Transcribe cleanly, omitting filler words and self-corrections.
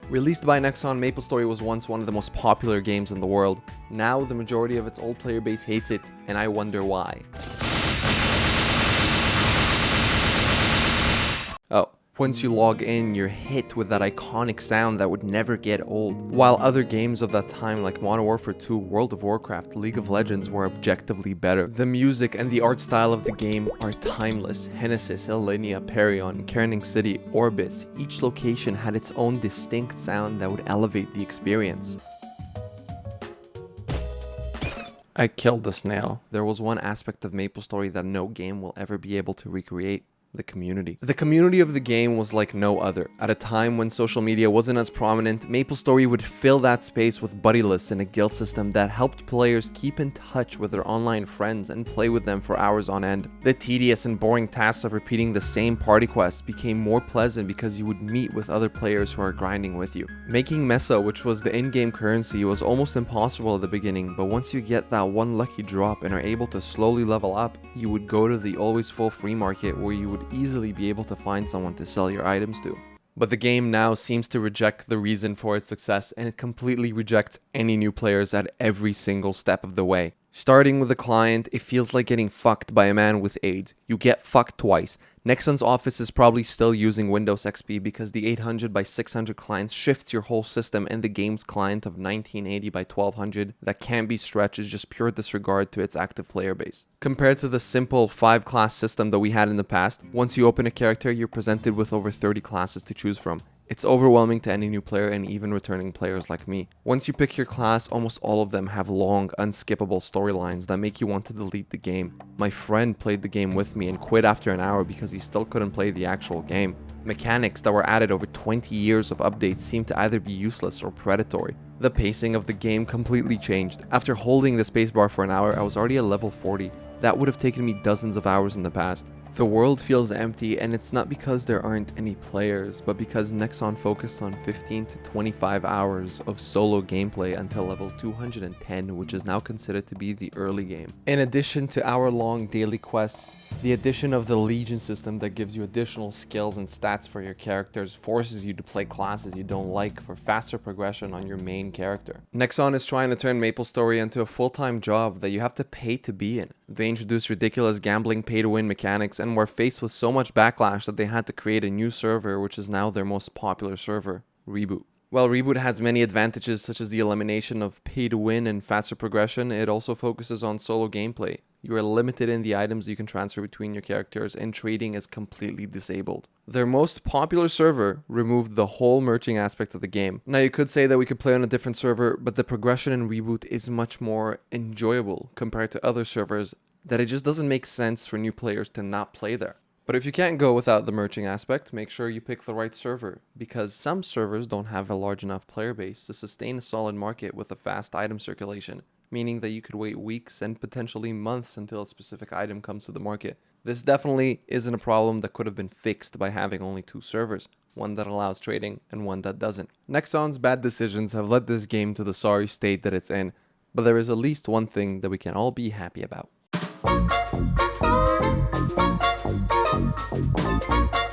Released by Nexon, MapleStory was once one of the most popular games in the world. Now, the majority of its old player base hates it, and I wonder why. Oh. Once you log in, you're hit with that iconic sound that would never get old. While other games of that time like Modern Warfare 2, World of Warcraft, League of Legends were objectively better. The music and the art style of the game are timeless. Genesis, Illenia, Perion, Kerning City, Orbis, each location had its own distinct sound that would elevate the experience. I killed the snail. There was one aspect of MapleStory that no game will ever be able to recreate. The community. The community of the game was like no other. At a time when social media wasn't as prominent, MapleStory would fill that space with buddy lists and a guild system that helped players keep in touch with their online friends and play with them for hours on end. The tedious and boring tasks of repeating the same party quests became more pleasant because you would meet with other players who are grinding with you. Making Mesa, which was the in-game currency, was almost impossible at the beginning, but once you get that one lucky drop and are able to slowly level up, you would go to the always full free market where you would easily be able to find someone to sell your items to. But the game now seems to reject the reason for its success, and it completely rejects any new players at every single step of the way. Starting with the client, it feels like getting fucked by a man with AIDS. You get fucked twice. Nexon's office is probably still using Windows XP because the 800 by 600 client shifts your whole system, and the game's client of 1980 by 1200 that can't be stretched is just pure disregard to its active player base. Compared to the simple 5-class system that we had in the past, once you open a character, you're presented with over 30 classes to choose from. It's overwhelming to any new player and even returning players like me. Once you pick your class, almost all of them have long, unskippable storylines that make you want to delete the game. My friend played the game with me and quit after an hour because he still couldn't play the actual game. Mechanics that were added over 20 years of updates seem to either be useless or predatory. The pacing of the game completely changed. After holding the spacebar for an hour, I was already at level 40. That would have taken me dozens of hours in the past. The world feels empty, and it's not because there aren't any players, but because Nexon focused on 15 to 25 hours of solo gameplay until level 210, which is now considered to be the early game. In addition to hour-long daily quests, the addition of the Legion system that gives you additional skills and stats for your characters forces you to play classes you don't like for faster progression on your main character. Nexon is trying to turn MapleStory into a full-time job that you have to pay to be in. They introduced ridiculous gambling pay-to-win mechanics and were faced with so much backlash that they had to create a new server, which is now their most popular server, Reboot. While Reboot has many advantages such as the elimination of pay-to-win and faster progression, it also focuses on solo gameplay. You are limited in the items you can transfer between your characters, and trading is completely disabled. Their most popular server removed the whole merging aspect of the game. Now you could say that we could play on a different server, but the progression in Reboot is much more enjoyable compared to other servers that it just doesn't make sense for new players to not play there. But if you can't go without the merging aspect, make sure you pick the right server, because some servers don't have a large enough player base to sustain a solid market with a fast item circulation, meaning that you could wait weeks and potentially months until a specific item comes to the market. This definitely isn't a problem that could have been fixed by having only 2 servers, one that allows trading and one that doesn't. Nexon's bad decisions have led this game to the sorry state that it's in, but there is at least one thing that we can all be happy about.